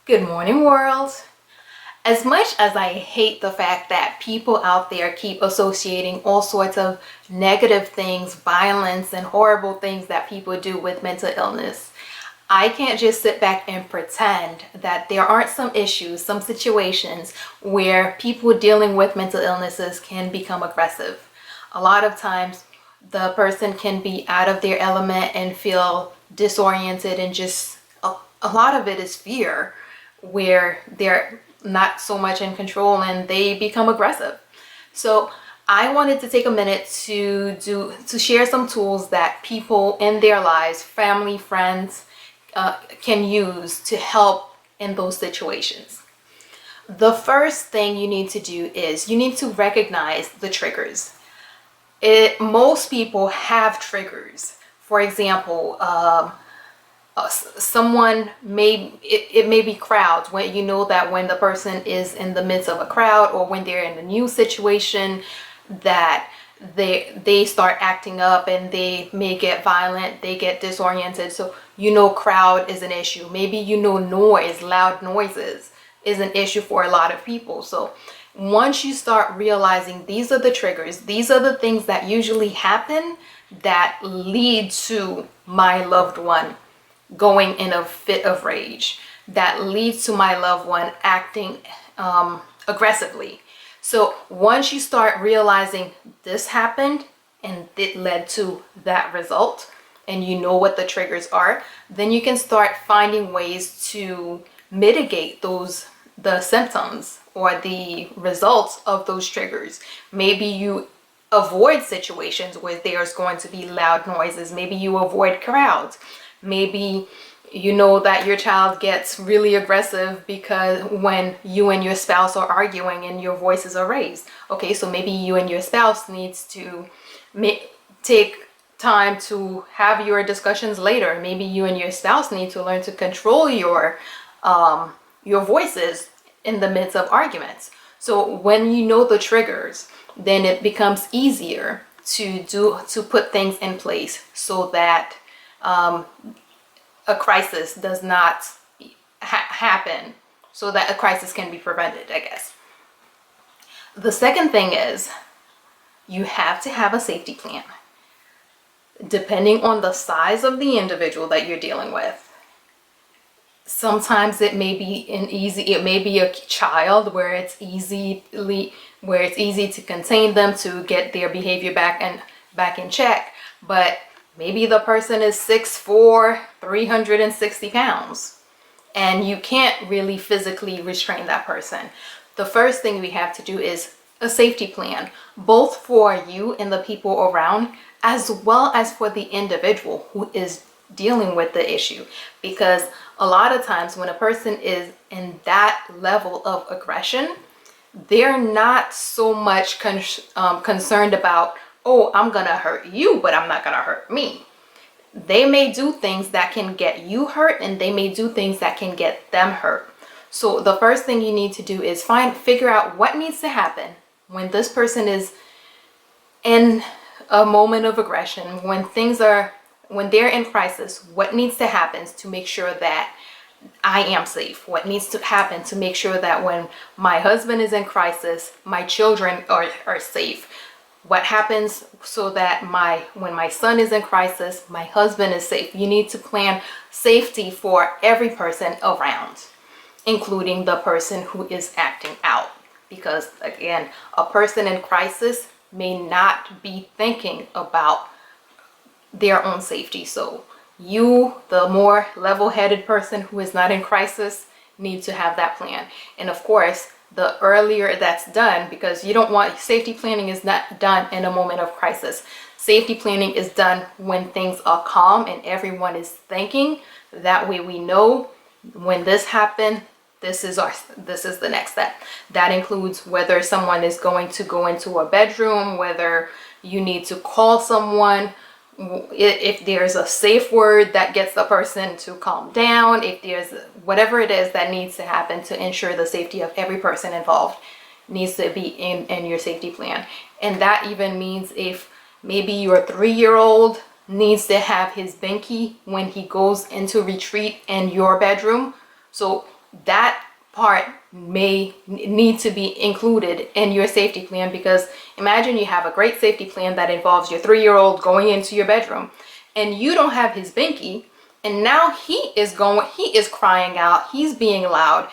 Good morning, world. As much as I hate the fact that people out there keep associating all sorts of negative things, violence, and horrible things that people do with mental illness, I can't just sit back and pretend that there aren't some issues, some situations where people dealing with mental illnesses can become aggressive. A lot of times, the person can be out of their element and feel disoriented, and just a lot of it is fear, where they're not so much in control and they become aggressive. So I wanted to take a minute to share some tools that people in their lives, family, friends, can use to help in those situations. The first thing you need to do is you need to recognize the triggers. Most people have triggers. For example, someone it may be crowds, when you know that when the person is in the midst of a crowd or when they're in a new situation, that they start acting up and they may get violent, they get disoriented. So crowd is an issue. Maybe noise, loud noises is an issue for a lot of people. So once you start realizing these are the triggers, these are the things that usually happen that lead to my loved one going in a fit of rage, that leads to my loved one acting aggressively. So once you start realizing this happened and it led to that result, and you know what the triggers are, then you can start finding ways to mitigate the symptoms or the results of those triggers. Maybe you avoid situations where there's going to be loud noises. Maybe you avoid crowds. Maybe you know that your child gets really aggressive because when you and your spouse are arguing and your voices are raised. Okay, so maybe you and your spouse needs to take time to have your discussions later. Maybe you and your spouse need to learn to control your voices in the midst of arguments. So when you know the triggers, then it becomes easier to put things in place so that a crisis does not happen, so that a crisis can be prevented, I guess. The second thing is you have to have a safety plan. Depending on the size of the individual that you're dealing with, sometimes it may be a child where it's easy to contain them, to get their behavior back in check. But maybe the person is 6'4", 360 pounds, and you can't really physically restrain that person. The first thing we have to do is a safety plan, both for you and the people around, as well as for the individual who is dealing with the issue. Because a lot of times when a person is in that level of aggression, they're not so much concerned about, oh, I'm gonna hurt you, but I'm not gonna hurt me. They may do things that can get you hurt, and they may do things that can get them hurt. So the first thing you need to do is figure out what needs to happen when this person is in a moment of aggression, when they're in crisis. What needs to happen to make sure that I am safe? What needs to happen to make sure that when my husband is in crisis, my children are safe? What happens so that when my son is in crisis, my husband is safe? You need to plan safety for every person around, including the person who is acting out. Because again, a person in crisis may not be thinking about their own safety. So you, the more level-headed person who is not in crisis, need to have that plan. And of course, the earlier that's done, because you don't want, safety planning is not done in a moment of crisis. Safety planning is done when things are calm and everyone is thinking. That way we know when this happened, this is the next step. That includes whether someone is going to go into a bedroom, whether you need to call someone, if there's a safe word that gets the person to calm down, if there's whatever it is that needs to happen to ensure the safety of every person involved needs to be in your safety plan. And that even means if maybe your 3-year-old needs to have his binky when he goes into retreat in your bedroom. So that part may need to be included in your safety plan, because imagine you have a great safety plan that involves your 3-year-old going into your bedroom and you don't have his binky, and now he is crying out, he's being loud,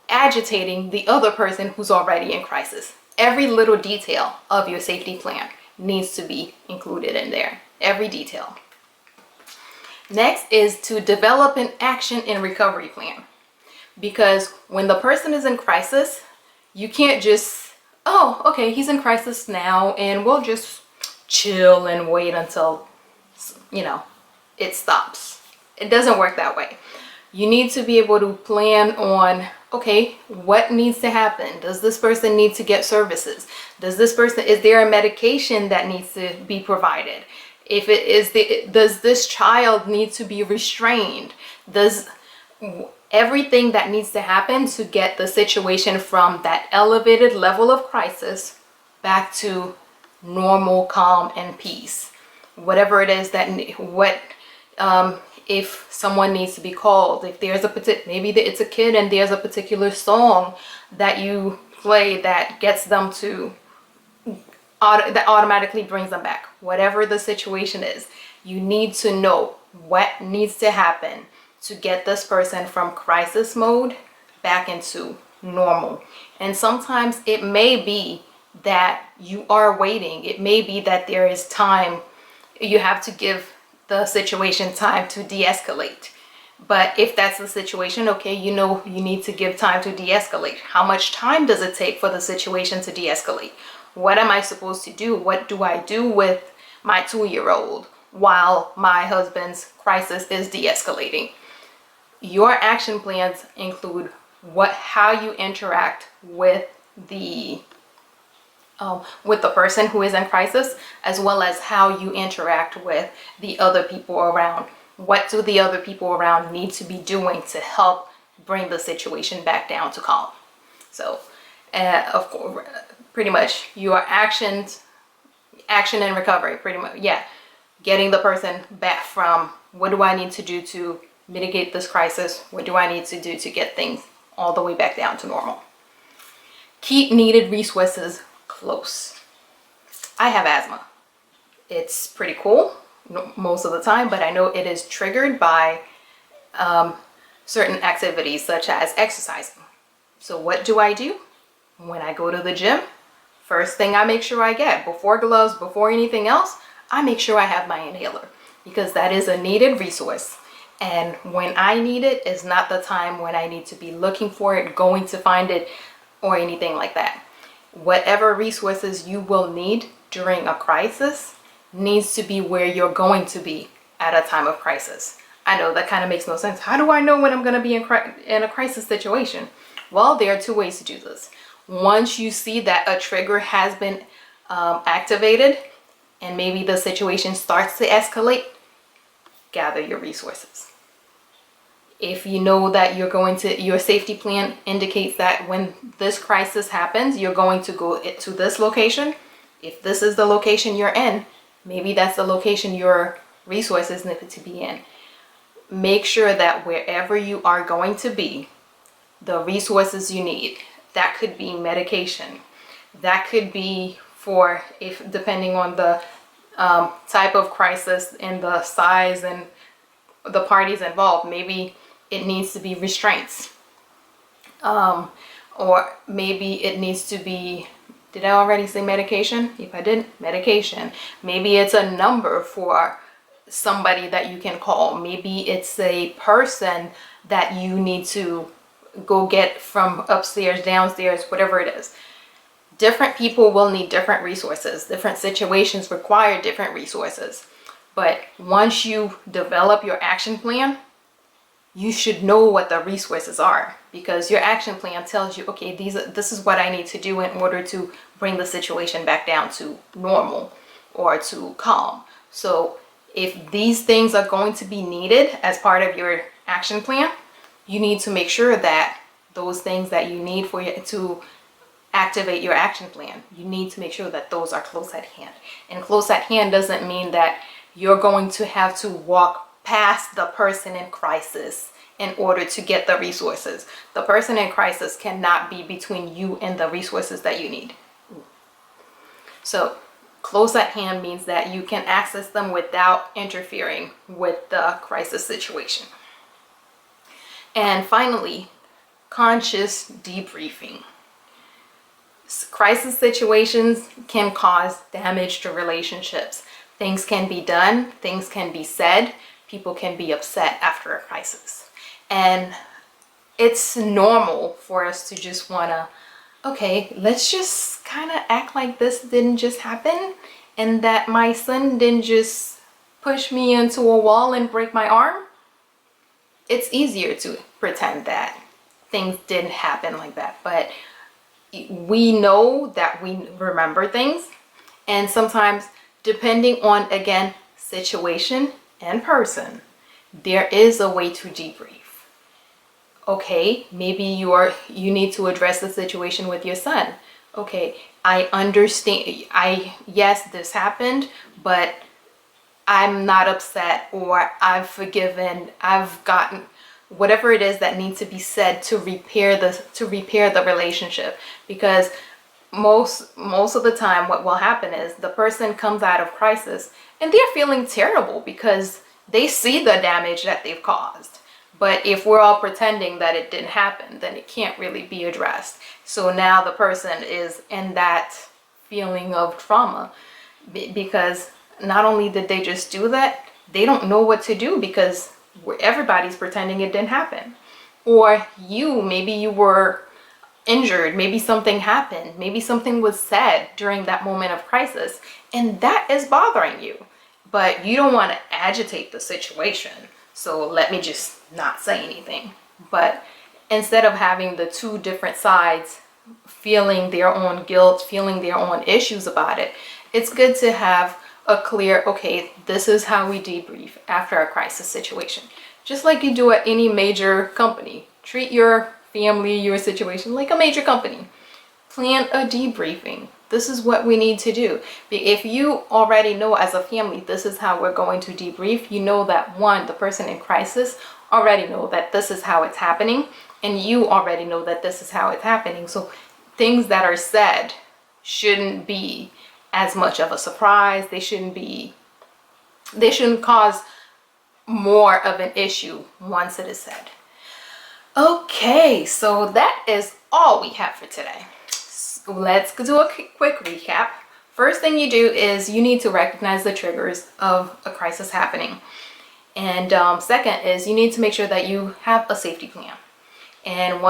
agitating the other person who's already in crisis. Every little detail of your safety plan needs to be included in there, every detail. Next is to develop an action and recovery plan. Because when the person is in crisis, you can't just, oh, okay, he's in crisis now and we'll just chill and wait until, it stops. It doesn't work that way. You need to be able to plan on, okay, what needs to happen? Does this person need to get services? Is there a medication that needs to be provided? If it is, does this child need to be restrained? Everything that needs to happen to get the situation from that elevated level of crisis back to normal, calm, and peace. Whatever it is if someone needs to be called, if there's maybe it's a kid and there's a particular song that you play that gets them to, that automatically brings them back. Whatever the situation is, you need to know what needs to happen to get this person from crisis mode back into normal. And sometimes it may be that you are waiting. It may be that there is time. You have to give the situation time to de-escalate. But if that's the situation, okay, you need to give time to de-escalate. How much time does it take for the situation to de-escalate? What am I supposed to do? What do I do with my 2-year-old while my husband's crisis is de-escalating? Your action plans include how you interact with the person who is in crisis, as well as how you interact with the other people around. What do the other people around need to be doing to help bring the situation back down to calm? So, of course, pretty much your action and recovery, pretty much, yeah. Getting the person back from, what do I need to do to mitigate this crisis? What do I need to do to get things all the way back down to normal? Keep needed resources close. I have asthma. It's pretty cool most of the time, but I know it is triggered by certain activities such as exercising. So what do? When I go to the gym, first thing I make sure I get, before gloves, before anything else, I make sure I have my inhaler, because that is a needed resource. And when I need it is not the time when I need to be looking for it, going to find it, or anything like that. Whatever resources you will need during a crisis needs to be where you're going to be at a time of crisis. I know that kind of makes no sense. How do I know when I'm going to be in a crisis situation? Well, there are 2 ways to do this. Once you see that a trigger has been activated and maybe the situation starts to escalate, gather your resources. If you know that your safety plan indicates that when this crisis happens, you're going to go to this location. If this is the location you're in, maybe that's the location your resources need to be in. Make sure that wherever you are going to be, the resources you need, that could be medication. That could be depending on the type of crisis and the size and the parties involved, maybe it needs to be restraints, or maybe it needs to be, did I already say medication? If I didn't, medication. Maybe it's a number for somebody that you can call. Maybe it's a person that you need to go get from upstairs, downstairs, whatever it is. Different people will need different resources. Different situations require different resources. But once you develop your action plan, you should know what the resources are, because your action plan tells you, okay, this is what I need to do in order to bring the situation back down to normal or to calm. So if these things are going to be needed as part of your action plan, you need to make sure that those things that you need to activate your action plan, you need to make sure that those are close at hand. And close at hand doesn't mean that you're going to have to walk past the person in crisis in order to get the resources. The person in crisis cannot be between you and the resources that you need. So close at hand means that you can access them without interfering with the crisis situation. And finally, conscious debriefing. Crisis situations can cause damage to relationships. Things can be done, things can be said, people can be upset after a crisis. And it's normal for us to just want to, okay, let's just kind of act like this didn't just happen and that my son didn't just push me into a wall and break my arm. It's easier to pretend that things didn't happen like that, but we know that we remember things, and sometimes depending on, again, situation and person, there is a way to debrief. Okay, maybe you need to address the situation with your son. Okay, I understand, yes, this happened, but I'm not upset, or I've forgiven, I've gotten whatever it is that needs to be said to repair the relationship. Because most of the time what will happen is the person comes out of crisis and they're feeling terrible because they see the damage that they've caused. But if we're all pretending that it didn't happen, then it can't really be addressed. So now the person is in that feeling of trauma because not only did they just do that, they don't know what to do because everybody's pretending it didn't happen. Or maybe you were injured, maybe something happened, maybe something was said during that moment of crisis, and that is bothering you, but you don't want to agitate the situation, so let me just not say anything. But instead of having the two different sides feeling their own guilt, feeling their own issues about it, it's good to have a clear, okay, this is how we debrief after a crisis situation. Just like you do at any major company. Treat your family, your situation like a major company. Plan a debriefing. This is what we need to do. If you already know as a family, this is how we're going to debrief, you know that one, the person in crisis already know that this is how it's happening, and you already know that this is how it's happening. So things that are said shouldn't be as much of a surprise. They shouldn't cause more of an issue once it is said. Okay, so that is all we have for today. So let's do a quick recap. First thing you do is you need to recognize the triggers of a crisis happening. And second is you need to make sure that you have a safety plan. And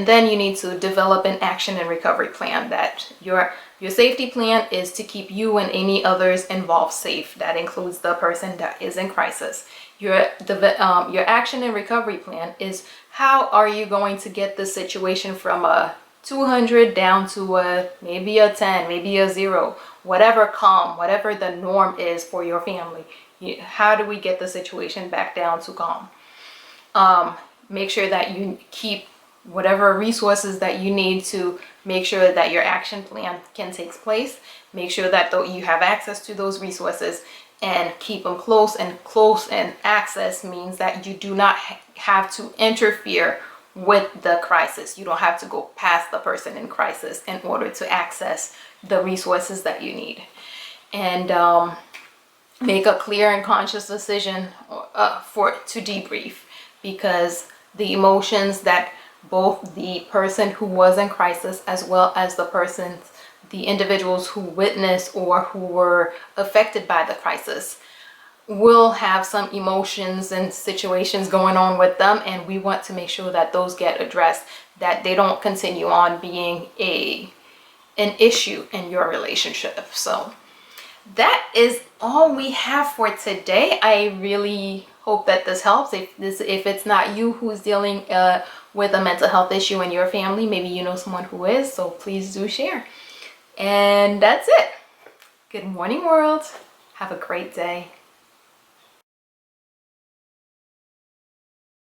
then you need to develop an action and recovery plan. That your safety plan is to keep you and any others involved safe. That includes the person that is in crisis. Your action and recovery plan is how are you going to get the situation from a 200 down to maybe a 10, maybe a 0, whatever calm, whatever the norm is for your family. How do we get the situation back down to calm? Make sure that you keep whatever resources that you need to make sure that your action plan can take place. Make sure that you have access to those resources and keep them close. And close and access means that you do not have to interfere with the crisis. You don't have to go past the person in crisis in order to access the resources that you need. And make a clear and conscious decision to debrief, because the emotions that both the person who was in crisis as well as the individuals who witnessed or who were affected by the crisis will have some emotions and situations going on with them, and we want to make sure that those get addressed, that they don't continue on being an issue in your relationship. So that is all we have for today. I really hope that this helps. If it's not you who's dealing with a mental health issue in your family, maybe you know someone who is, so please do share. And that's it. Good morning, world. Have a great day.